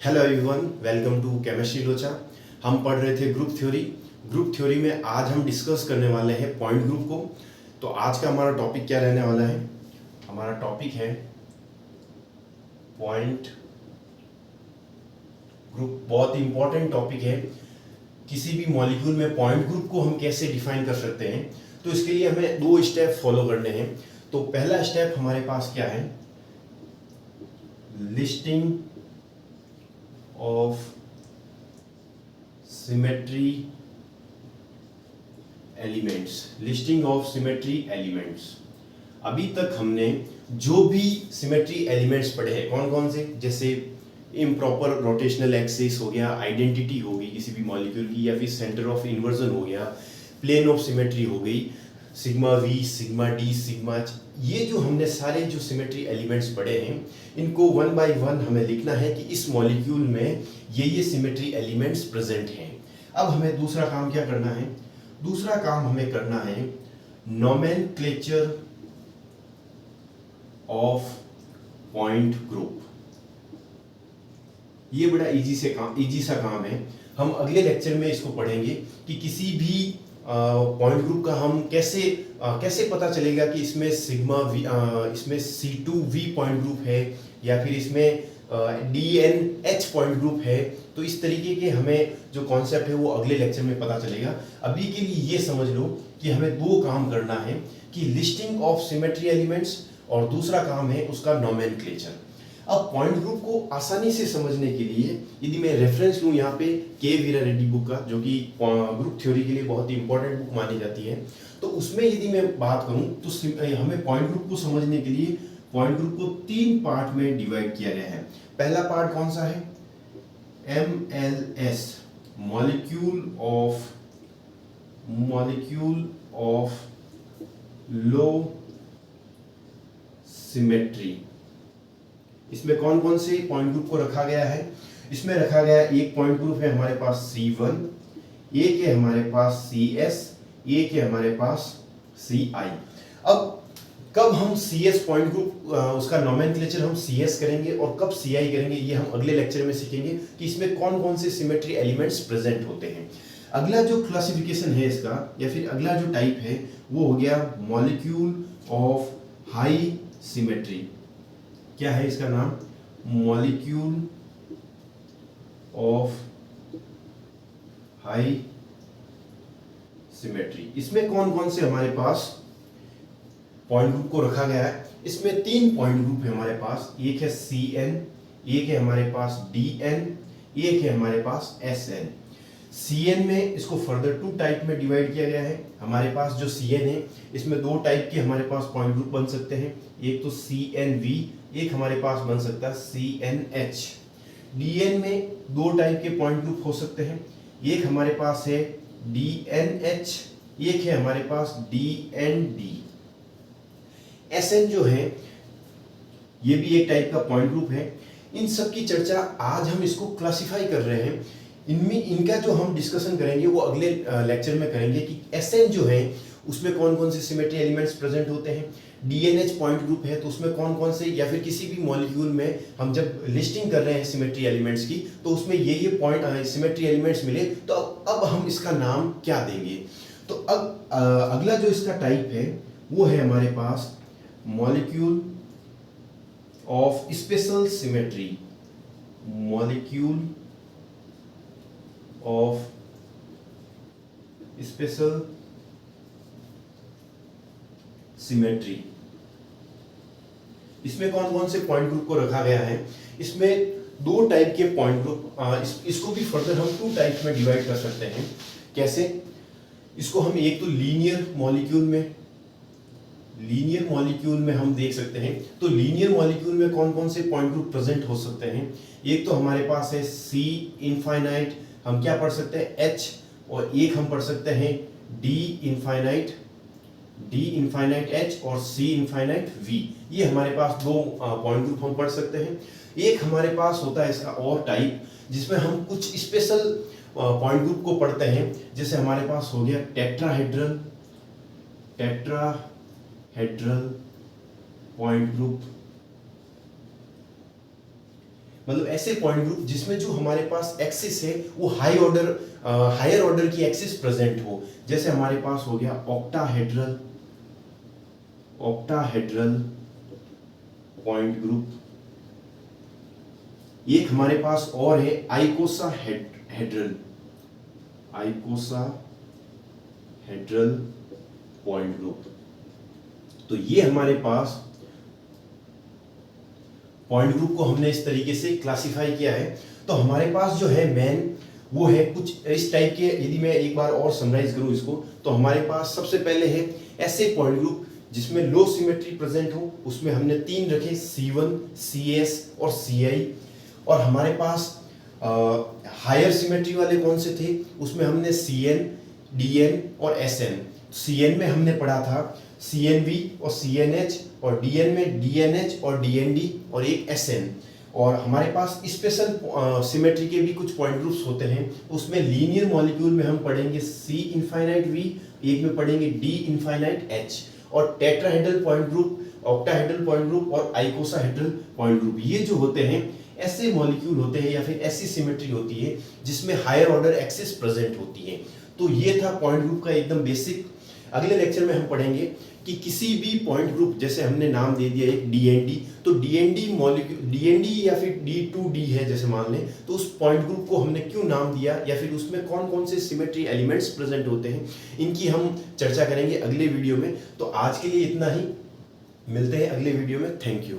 Hello everyone, welcome to chemistry Locha. हम पढ़ रहे थे ग्रुप थ्योरी में आज हम डिस्कस करने वाले हैं पॉइंट ग्रुप को। तो आज का हमारा टॉपिक क्या रहने वाला है? हमारा टॉपिक है पॉइंट ग्रुप। बहुत ही इंपॉर्टेंट टॉपिक है। किसी भी मॉलिक्यूल में पॉइंट ग्रुप को हम कैसे डिफाइन कर सकते हैं, तो इसके लिए हमें दो स्टेप फॉलो करने हैं। तो पहला स्टेप हमारे पास क्या है? Listing of symmetry elements. Listing of symmetry elements. अभी तक हमने जो भी सिमेट्री एलिमेंट्स पढ़े हैं, कौन कौन से, जैसे इम्प्रॉपर रोटेशनल एक्सिस हो गया, आइडेंटिटी होगी किसी भी मॉलिक्यूल की, या फिर सेंटर ऑफ इन्वर्जन हो गया, प्लेन ऑफ सिमेट्री हो गई, sigma we, sigma D, sigma H, ये जो हमने सारे जो सिमेट्री एलिमेंट्स पढ़े हैं, इनको वन बाय वन हमें लिखना है कि इस मॉलिक्यूल में ये सिमेट्री एलिमेंट्स प्रेजेंट हैं। अब हमें दूसरा काम क्या करना है? दूसरा काम हमें करना है नोमेनक्लेचर ऑफ पॉइंट ग्रुप। ये बड़ा इजी सा काम है। हम अगले लेक्चर में इसको पढ़ेंगे कि किसी भी पॉइंट ग्रुप का हम कैसे पता चलेगा कि इसमें सिग्मा वी, इसमें C2V पॉइंट ग्रुप है, या फिर इसमें DNH पॉइंट ग्रुप है। तो इस तरीके के हमें जो कॉन्सेप्ट है वो अगले लेक्चर में पता चलेगा। अभी के लिए ये समझ लो कि हमें दो काम करना है, कि लिस्टिंग ऑफ सिमेट्री एलिमेंट्स, और दूसरा काम है उसका नोमेनक्लेचर। अब पॉइंट ग्रुप को आसानी से समझने के लिए यदि मैं रेफरेंस लूँ यहाँ पे के वीरा रेड्डी बुक का, जो कि ग्रुप थ्योरी के लिए बहुत ही इंपॉर्टेंट बुक मानी जाती है, तो उसमें यदि मैं बात करूँ तो हमें पॉइंट ग्रुप को समझने के लिए पॉइंट ग्रुप को तीन पार्ट में डिवाइड किया गया है। पहला पार्ट कौन सा है? MLS, molecule of low symmetry. इसमें कौन कौन से पॉइंट ग्रुप को रखा गया है? इसमें रखा गया एक पॉइंट ग्रुप है हमारे पास C1, एक है हमारे पास CS, एक है हमारे पास CI। अब कब हम CS पॉइंट ग्रुप उसका नोमेनक्लेचर हम CS करेंगे और कब CI करेंगे, ये हम अगले लेक्चर में सीखेंगे कि इसमें कौन कौन से सिमेट्री एलिमेंट्स प्रेजेंट होते हैं। अगला जो क्लासिफिकेशन है इसका, या फिर अगला जो टाइप है, वो हो गया मॉलिक्यूल ऑफ हाई सिमेट्री। क्या है इसका नाम? Molecule of high symmetry. इसमें कौन कौन से हमारे पास पॉइंट ग्रुप को रखा गया है? इसमें तीन पॉइंट ग्रुप है हमारे पास। एक है CN, एक है हमारे पास DN, एक है हमारे पास SN। CN में इसको फर्दर टू टाइप में डिवाइड किया गया है। हमारे पास जो CN है, इसमें दो टाइप के हमारे पास पॉइंट ग्रुप बन सकते हैं। एक तो CNV, एक हमारे पास बन सकता है CNH। DN में दो टाइप के पॉइंट ग्रुप हो सकते हैं। एक हमारे पास है DNH, एक है हमारे पास DND। SN जो है, ये भी एक टाइप का पॉइंट ग्रुप है। इन सब की चर्चा आज हम इसको क्लासिफाई कर रहे हैं। इनमें इनका जो हम डिस्कशन करेंगे वो अगले लेक्चर में करेंगे कि SN जो है उसमें कौन कौन से सिमेट्री एलिमेंट्स प्रेजेंट होते हैं। DNH पॉइंट ग्रुप है तो उसमें कौन कौन से, या फिर किसी भी मॉलिक्यूल में हम जब लिस्टिंग कर रहे हैं सिमेट्री एलिमेंट्स की, तो उसमें ये पॉइंट सिमेट्री एलिमेंट्स मिले, तो अब हम इसका नाम क्या देंगे। तो अब अगला जो इसका टाइप है वो है हमारे पास molecule of special symmetry. Molecule of special symmetry. इसमें कौन कौन से पॉइंट ग्रुप को रखा गया है? इसमें दो टाइप के पॉइंट ग्रुप, इसको भी फर्दर हम टू टाइप में डिवाइड कर सकते हैं। कैसे? इसको हम एक तो लीनियर मॉलिक्यूल में हम देख सकते हैं। तो लीनियर मॉलिक्यूल में कौन कौन से पॉइंट ग्रुप प्रेजेंट हो सकते हैं? एक तो हमारे पास है C इनफाइनाइट, हम क्या पढ़ सकते हैं H, और एक हम पढ़ सकते हैं D इनफाइनाइट H और C इनफाइनाइट V। ये हमारे पास दो पॉइंट ग्रुप हम पढ़ सकते हैं। एक हमारे पास होता है इसका और टाइप, जिसमें हम कुछ स्पेशल पॉइंट ग्रुप को पढ़ते हैं। जैसे हमारे पास हो गया टेट्राहेड्रल पॉइंट ग्रुप। मतलब ऐसे पॉइंट ग्रुप जिसमें जो हमारे पास एक्सिस है वो हायर ऑर्डर की एक्सिस प्रेजेंट हो। जैसे हमारे पास हो गया ऑक्टाहेड्रल पॉइंट ग्रुप। एक हमारे पास और है आइकोसाहेड्रल पॉइंट ग्रुप। तो ये हमारे पास पॉइंट ग्रुप को हमने इस तरीके से क्लासिफाई किया है। तो हमारे पास जो है मेन वो है कुछ इस टाइप के। यदि मैं एक बार और समराइज करूं इसको, तो हमारे पास सबसे पहले है ऐसे पॉइंट ग्रुप जिसमें लो सिमेट्री प्रेजेंट हो। उसमें हमने 3 रखे, C1, CS और CI। और हमारे पास हायर सिमेट्री वाले कौन से थे, उसमें हमने CN, DN और SN। CN में हमने पढ़ा था CNV और CNH, और DN में DNH और DND और एक SN। और हमारे पास स्पेशल सिमेट्री के भी कुछ पॉइंट ग्रुप्स होते हैं। उसमें लीनियर मॉलिक्यूल में हम पढ़ेंगे C∞V, एक में पढ़ेंगे D∞H। और tetrahedral point group, octahedral point group और आइकोसाहेड्रल पॉइंट ग्रुप, ये जो होते हैं ऐसे मॉलिक्यूल होते हैं या फिर ऐसी सिमेट्री होती है जिसमें हायर ऑर्डर एक्सिस प्रेजेंट होती है। तो ये था पॉइंट ग्रुप का एकदम बेसिक। अगले लेक्चर में हम पढ़ेंगे कि किसी भी पॉइंट ग्रुप, जैसे हमने नाम दे दिया एक DND, तो DND मॉलिक्यूल, DND या फिर D2D है जैसे मान लें, तो उस पॉइंट ग्रुप को हमने क्यों नाम दिया या फिर उसमें कौन कौन से सिमेट्री एलिमेंट्स प्रेजेंट होते हैं, इनकी हम चर्चा करेंगे अगले वीडियो में। तो आज के लिए इतना ही, मिलते हैं अगले वीडियो में। Thank you.